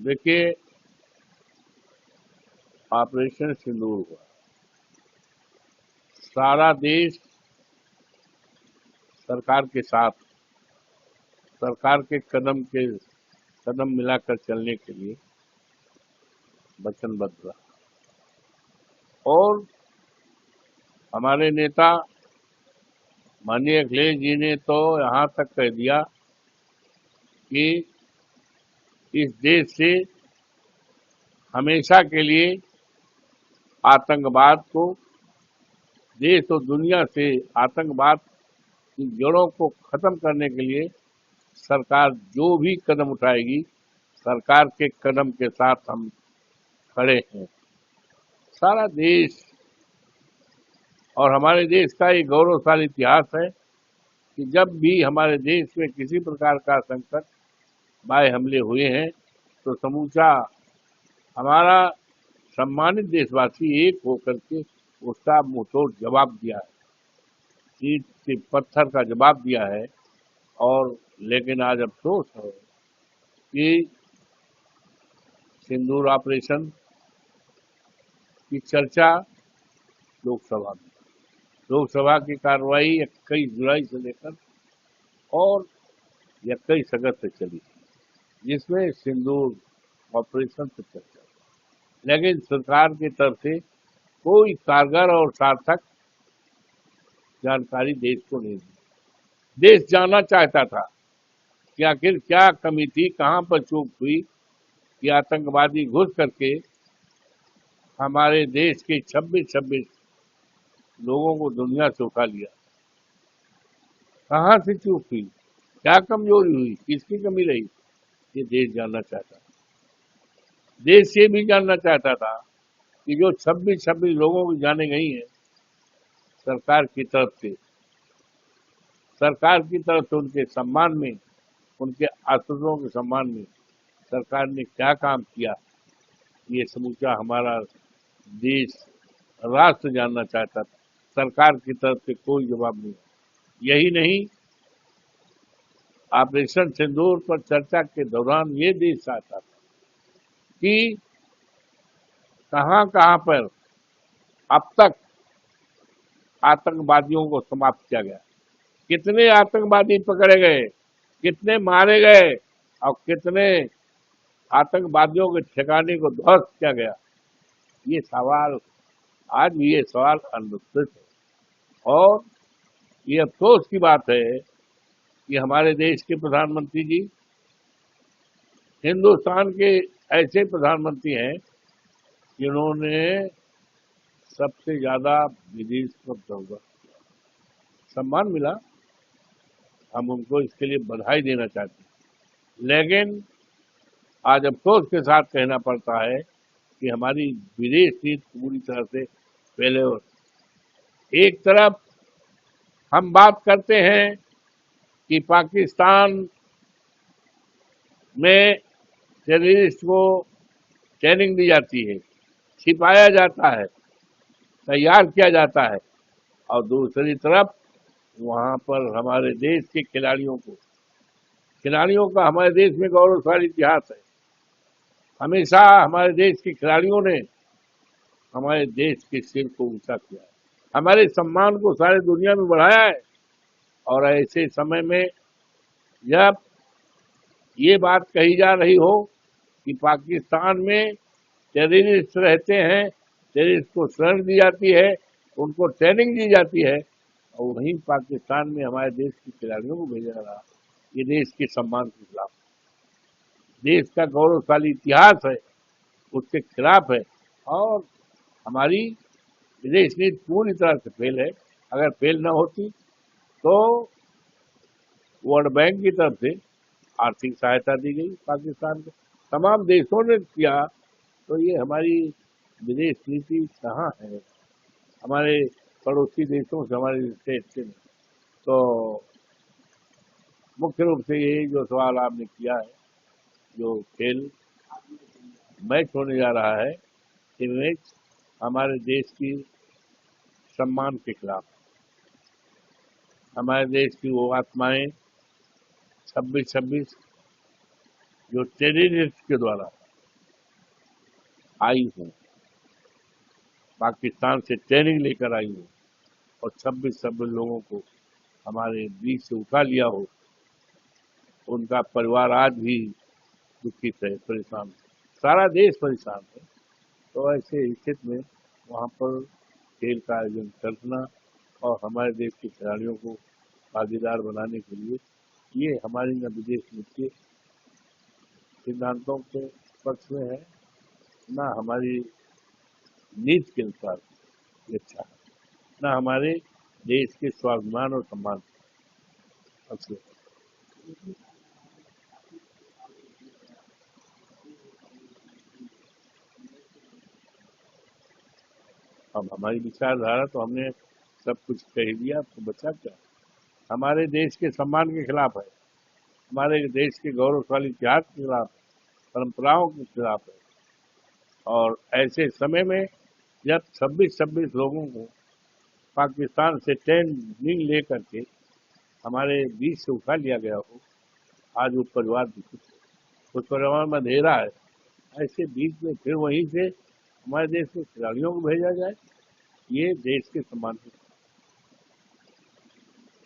देखिए, ऑपरेशन सिंदूर हुआ, सारा देश सरकार के साथ, सरकार के कदम मिलाकर चलने के लिए वचनबद्ध रहा। और हमारे नेता माननीय अखिलेश जी ने तो यहाँ तक कह दिया कि इस देश से हमेशा के लिए आतंकवाद को, देश और दुनिया से आतंकवाद की जड़ों को खत्म करने के लिए सरकार जो भी कदम उठाएगी, सरकार के कदम के साथ हम खड़े हैं। सारा देश और हमारे देश का एक गौरवशाली इतिहास है कि जब भी हमारे देश में किसी प्रकार का संकट, बाह्य हमले हुए हैं, तो समूचा हमारा सम्मानित देशवासी एक होकर के उसका मुंहतोड़ जवाब दिया है, ईंट से पत्थर का जवाब दिया है। और लेकिन आज अफसोस है कि सिंदूर ऑपरेशन की चर्चा लोकसभा की कार्रवाई 21 जुलाई से लेकर और 21 अगस्त से चली, जिसमें सिंदूर ऑपरेशन पर चर्चा, लेकिन सरकार की तरफ से कोई कारगर और सार्थक जानकारी देश को नहीं दी। देश जानना चाहता था कि आखिर क्या कमी थी, कहां पर चूक हुई कि आतंकवादी घुस करके हमारे देश के 26 लोगों को दुनिया से उठा लिया। कहां से चूक हुई, क्या कमजोरी हुई, किसकी कमी रही, ये देश जानना चाहता था। देश ये भी जानना चाहता था कि जो 26 लोगों की जाने गई हैं, सरकार की तरफ से उनके सम्मान में, उनके आश्रितों के सम्मान में सरकार ने क्या काम किया, ये समूचा हमारा देश, राष्ट्र जानना चाहता था। सरकार की तरफ से कोई जवाब नहीं। यही नहीं, ऑपरेशन सिंदूर पर चर्चा के दौरान ये देश चाहता था कि कहां कहां पर अब तक आतंकवादियों को समाप्त किया गया, कितने आतंकवादी पकड़े गए, कितने मारे गए और कितने आतंकवादियों के ठिकाने को ध्वस्त किया गया। ये सवाल आज भी ये सवाल अनुत्तरित है। और ये अफसोस की बात है कि हमारे देश के प्रधानमंत्री जी हिंदुस्तान के ऐसे प्रधानमंत्री हैं जिन्होंने सबसे ज्यादा विदेश में दौरा, सम्मान मिला, हम उनको इसके लिए बधाई देना चाहते हैं। लेकिन आज अफसोस के साथ कहना पड़ता है कि हमारी विदेश नीति पूरी तरह से फैले हो। एक तरफ हम बात करते हैं कि पाकिस्तान में टेररिस्ट को ट्रेनिंग दी जाती है, छिपाया जाता है, तैयार किया जाता है, और दूसरी तरफ वहां पर हमारे देश के खिलाड़ियों का हमारे देश में गौरवशाली इतिहास है। हमेशा हमारे देश के खिलाड़ियों ने हमारे देश के सिर को ऊंचा किया है, हमारे सम्मान को सारे दुनिया में बढ़ाया है। और ऐसे समय में जब ये बात कही जा रही हो कि पाकिस्तान में टेररिस्ट रहते हैं, टेररिस्ट को शरण दी जाती है, उनको ट्रेनिंग दी जाती है, और वहीं पाकिस्तान में हमारे देश के खिलाड़ियों को भेजा जा रहा, ये देश के सम्मान के खिलाफ, देश का गौरवशाली इतिहास है उसके खिलाफ है। और हमारी विदेश नीति पूरी तरह से फेल है। अगर फेल न होती तो वर्ल्ड बैंक की तरफ से आर्थिक सहायता दी गई पाकिस्तान को, तमाम देशों ने किया, तो ये हमारी विदेश नीति कहाँ है, हमारे पड़ोसी देशों से हमारे रिश्ते अच्छे नहीं। तो मुख्य रूप से ये जो सवाल आपने किया है, जो खेल मैच होने जा रहा है, ये मैच हमारे देश की सम्मान के खिलाफ, हमारे देश की वो आत्माएं 26 जो टेररिस्ट के द्वारा आई हूँ, पाकिस्तान से ट्रेनिंग लेकर आई हूँ और 26 लोगों को हमारे बीच से उठा लिया हो, उनका परिवार आज भी दुखित है, परेशान है, सारा देश परेशान है। तो ऐसे स्थिति में वहाँ पर खेल का आयोजन करना और हमारे देश के खिलाड़ियों को भागीदार बनाने के लिए ये हमारी न विदेश नीति सिद्धांतों के पक्ष में है, न हमारी नीति के अनुसार ये अच्छा है, न हमारे देश के स्वाभिमान और सम्मान पक्ष में। अब हमारी विचारधारा तो हमने सब कुछ कह दिया, तो बचा क्या? हमारे देश के सम्मान के खिलाफ है, हमारे देश के गौरवशाली इतिहास के खिलाफ है, परंपराओं के खिलाफ है। और ऐसे समय में जब 26 लोगों को पाकिस्तान से ट्रेनिंग लेकर के हमारे बीच से उठा लिया गया हो, आज वो परिवार दुखित है, उस परिवार में अंधेरा है। ऐसे बीच में फिर वहीं से हमारे देश के खिलाड़ियों को भेजा जाए, ये देश के सम्मान